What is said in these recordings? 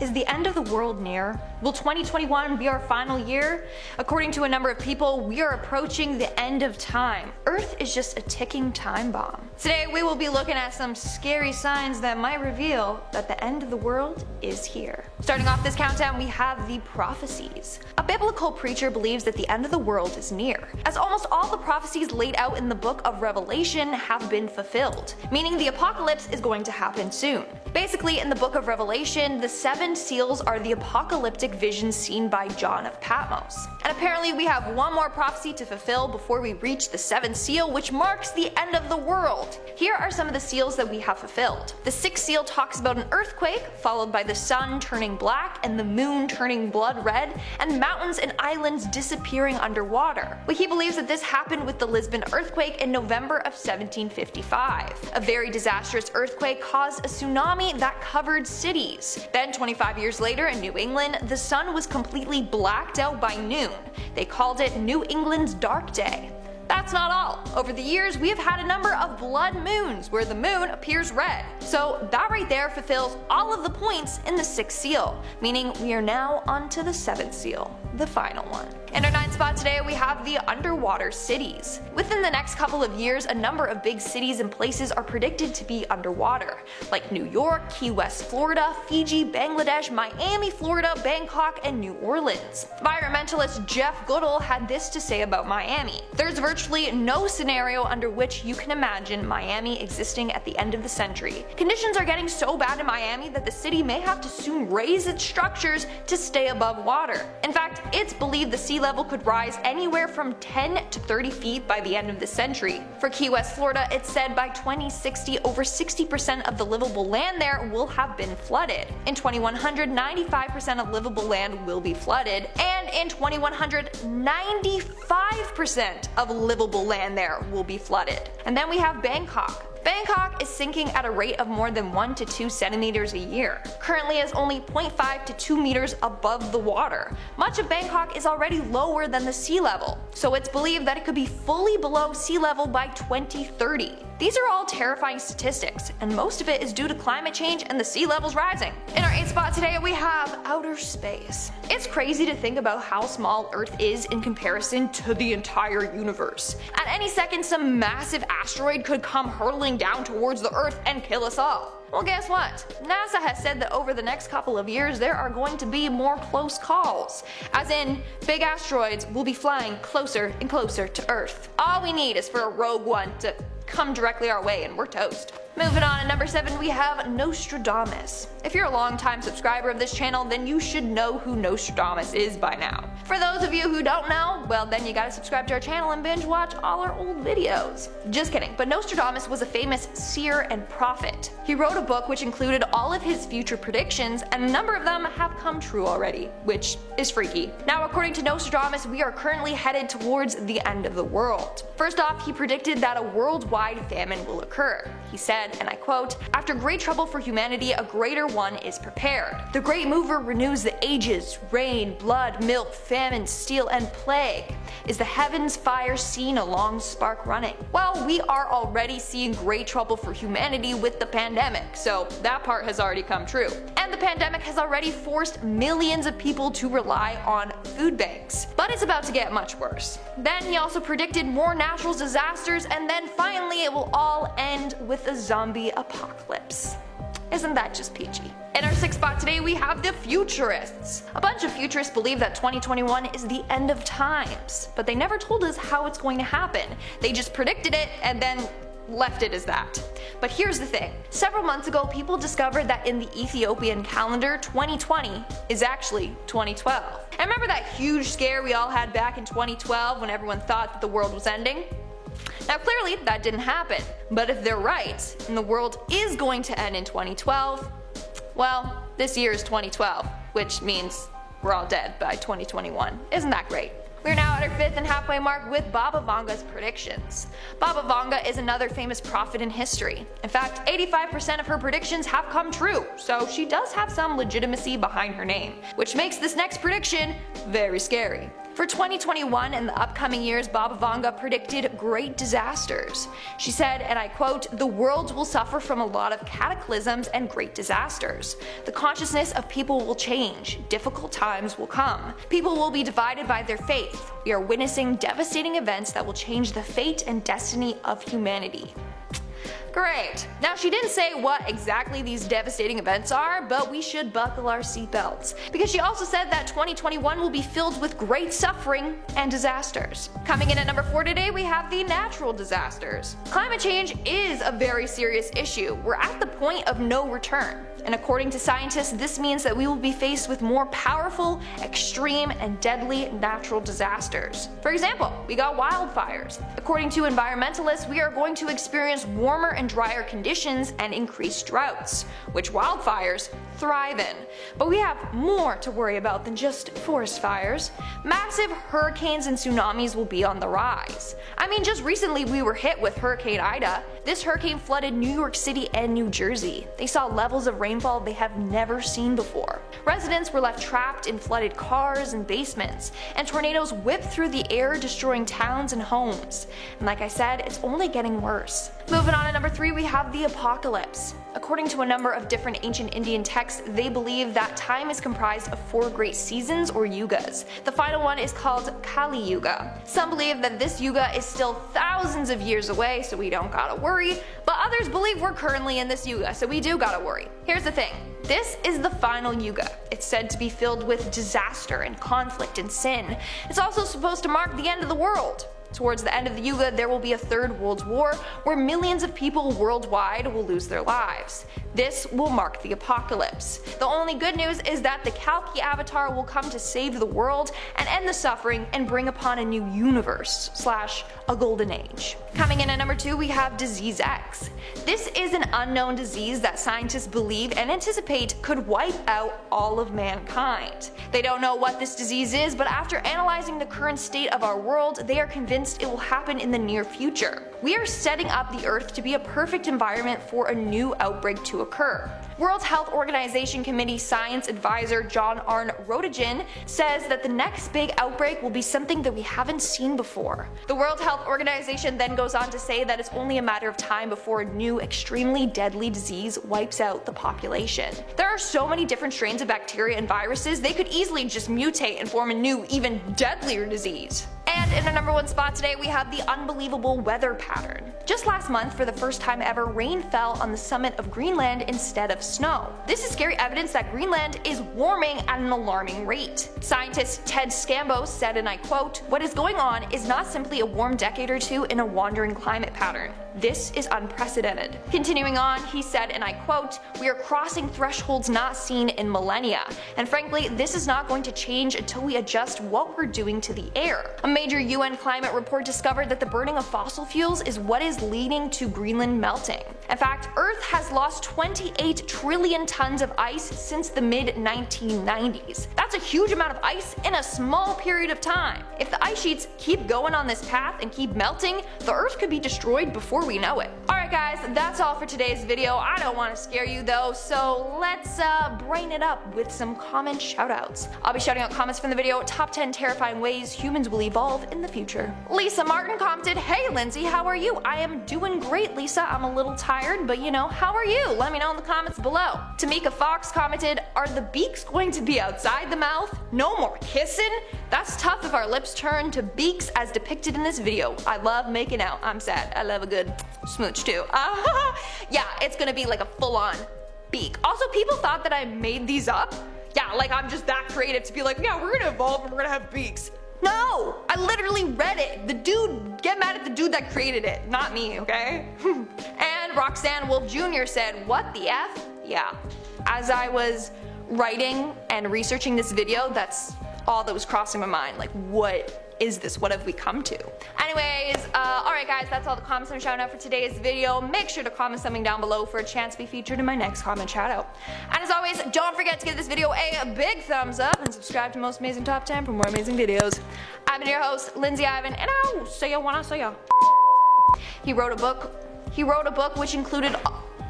Is the end of the world near? Will 2021 be our final year? According to a number of people, we are approaching the end of time. Earth is just a ticking time bomb. Today we will be looking at some scary signs that might reveal that the end of the world is here. Starting off this countdown, we have the prophecies. A biblical preacher believes that the end of the world is near, as almost all the prophecies laid out in the book of Revelation have been fulfilled, meaning the apocalypse is going to happen soon. Basically, in the book of Revelation, the 7 seals are the apocalyptic visions seen by John of Patmos. And apparently we have one more prophecy to fulfill before we reach the 7th seal, which marks the end of the world. Here are some of the seals that we have fulfilled. The 6th seal talks about an earthquake, followed by the sun turning black and the moon turning blood red, and mountains and islands disappearing underwater. Well, he believes that this happened with the Lisbon earthquake in November of 1755. A very disastrous earthquake caused a tsunami that covered cities. Then 25 years later in New England, the sun was completely blacked out by noon. They called it New England's Dark Day. That's not all. Over the years, we have had a number of blood moons where the moon appears red. So that right there fulfills all of the points in the 6th seal, meaning we are now on to the 7th seal, the final one. In our 9th spot today, we have the underwater cities. Within the next couple of years, a number of big cities and places are predicted to be underwater, like New York, Key West, Florida, Fiji, Bangladesh, Miami, Florida, Bangkok, and New Orleans. Environmentalist Jeff Goodall had this to say about Miami. There's virtually no scenario under which you can imagine Miami existing at the end of the century. Conditions are getting so bad in Miami that the city may have to soon raise its structures to stay above water. In fact, it's believed the sea level could rise anywhere from 10 to 30 feet by the end of the century. For Key West, Florida, it's said by 2060 over 60% of the livable land there will have been flooded. In 2100, 95% of livable land will be flooded, and in 2100, 95% of livable land there will be flooded. And then we have Bangkok. Bangkok is sinking at a rate of more than 1 to 2 centimeters a year. Currently is only 0.5 to 2 meters above the water. Much of Bangkok is already lower than the sea level, so it's believed that it could be fully below sea level by 2030. These are all terrifying statistics, and most of it is due to climate change and the sea levels rising. In our 8th spot today, we have outer space. It's crazy to think about how small Earth is in comparison to the entire universe. At any second, some massive asteroid could come hurtling down towards the Earth and kill us all. Well, guess what? NASA has said that over the next couple of years there are going to be more close calls. As in, big asteroids will be flying closer and closer to Earth. All we need is for a rogue one to come directly our way and we're toast. Moving on, at number 7 we have Nostradamus. If you're a long-time subscriber of this channel, then you should know who Nostradamus is by now. For those of you who don't know, well then you gotta subscribe to our channel and binge watch all our old videos. Just kidding, but Nostradamus was a famous seer and prophet. He wrote a book which included all of his future predictions, and a number of them have come true already, which is freaky. Now, according to Nostradamus, we are currently headed towards the end of the world. First off, he predicted that a worldwide famine will occur. He said, and I quote, "After great trouble for humanity, a greater one is prepared. The great mover renews the ages, rain, blood, milk, famine, steel, and plague. Is the heavens fire seen a long spark running?" Well, we are already seeing great trouble for humanity with the pandemic, so that part has already come true. And the pandemic has already forced millions of people to rely on food banks. But it's about to get much worse. Then he also predicted more natural disasters, and then finally it will all end with a zombie apocalypse. Isn't that just peachy? In our 6th spot today we have the futurists. A bunch of futurists believe that 2021 is the end of times, but they never told us how it's going to happen. They just predicted it and then left it as that. But here's the thing. Several months ago, people discovered that in the Ethiopian calendar, 2020 is actually 2012. And remember that huge scare we all had back in 2012 when everyone thought that the world was ending? Now clearly that didn't happen, but if they're right, and the world is going to end in 2012, well, this year is 2012, which means we're all dead by 2021. Isn't that great? We're now at our 5th and halfway mark with Baba Vanga's predictions. Baba Vanga is another famous prophet in history. In fact, 85% of her predictions have come true, so she does have some legitimacy behind her name, which makes this next prediction very scary. For 2021 and the upcoming years, Baba Vanga predicted great disasters. She said, and I quote, "The world will suffer from a lot of cataclysms and great disasters. The consciousness of people will change. Difficult times will come. People will be divided by their faith. We are witnessing devastating events that will change the fate and destiny of humanity." Great. Now, she didn't say what exactly these devastating events are, but we should buckle our seatbelts. Because she also said that 2021 will be filled with great suffering and disasters. Coming in at number 4 today, we have the natural disasters. Climate change is a very serious issue. We're at the point of no return. And according to scientists, this means that we will be faced with more powerful, extreme, and deadly natural disasters. For example, we got wildfires. According to environmentalists, we are going to experience warmer and drier conditions and increased droughts, which wildfires thrive in. But we have more to worry about than just forest fires. Massive hurricanes and tsunamis will be on the rise. I mean, just recently we were hit with Hurricane Ida. This hurricane flooded New York City and New Jersey. They saw levels of rainfall they have never seen before. Residents were left trapped in flooded cars and basements, and tornadoes whipped through the air, destroying towns and homes. And like I said, it's only getting worse. Moving on to number 3, we have the apocalypse. According to a number of different ancient Indian texts, they believe that time is comprised of 4 great seasons or yugas. The final one is called Kali Yuga. Some believe that this yuga is still thousands of years away, so we don't gotta worry, but others believe we're currently in this yuga, so we do gotta worry. Here's the thing. This is the final yuga. It's said to be filled with disaster and conflict and sin. It's also supposed to mark the end of the world. Towards the end of the Yuga, there will be a third world war where millions of people worldwide will lose their lives. This will mark the apocalypse. The only good news is that the Kalki Avatar will come to save the world and end the suffering and bring upon a new universe / a golden age. Coming in at number 2, we have Disease X. This is an unknown disease that scientists believe and anticipate could wipe out all of mankind. They don't know what this disease is, but after analyzing the current state of our world, they are convinced it will happen in the near future. We are setting up the Earth to be a perfect environment for a new outbreak to occur. World Health Organization Committee Science Advisor John Arne Roentgen says that the next big outbreak will be something that we haven't seen before. The World Health Organization then goes on to say that it's only a matter of time before a new, extremely deadly disease wipes out the population. There are so many different strains of bacteria and viruses, they could easily just mutate and form a new, even deadlier disease. And in our number 1 spot today, we have the unbelievable weather pattern. Just last month, for the first time ever, rain fell on the summit of Greenland instead of snow. This is scary evidence that Greenland is warming at an alarming rate. Scientist Ted Scambo said, and I quote, "What is going on is not simply a warm decade or two in a wandering climate pattern. This is unprecedented." Continuing on, he said, and I quote, "We are crossing thresholds not seen in millennia. And frankly, this is not going to change until we adjust what we're doing to the air." A major UN climate report discovered that the burning of fossil fuels is what is leading to Greenland melting. In fact, Earth has lost 28 trillion tons of ice since the mid-1990s. That's a huge amount of ice in a small period of time. If the ice sheets keep going on this path and keep melting, the Earth could be destroyed before we know it. Alright guys, that's all for today's video. I don't want to scare you though, so let's brighten it up with some comment shoutouts. I'll be shouting out comments from the video, top 10 terrifying ways humans will evolve in the future. Lisa Martin commented, "Hey Lindsay, how are you? I am doing great, Lisa. I'm a little tired, but you know, how are you? Let me know in the comments below." Tamika Fox commented, "Are the beaks going to be outside the mouth? No more kissing? That's tough if our lips turn to beaks as depicted in this video. I love making out. I'm sad. I love a good smooch too." Yeah, it's gonna be like a full-on beak. Also, people thought that I made these up. Yeah, like I'm just that creative to be like, yeah, we're gonna evolve and we're gonna have beaks. No! I literally read it. The dude, get mad at the dude that created it, not me, okay? And Roxanne Wolf Jr. said, "What the F?" Yeah. As I was writing and researching this video, that's all that was crossing my mind. Like, what is this? What have we come to? Anyways, alright guys, that's all the comments I'm shouting out for today's video. Make sure to comment something down below for a chance to be featured in my next comment shout out. And as always, don't forget to give this video a big thumbs up and subscribe to Most Amazing Top 10 for more amazing videos. I've been your host, Lindsay Ivan, and I'll see ya when I see ya. He wrote a book which included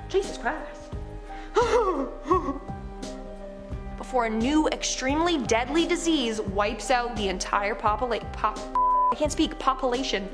Jesus Christ. before a new extremely deadly disease wipes out the entire population.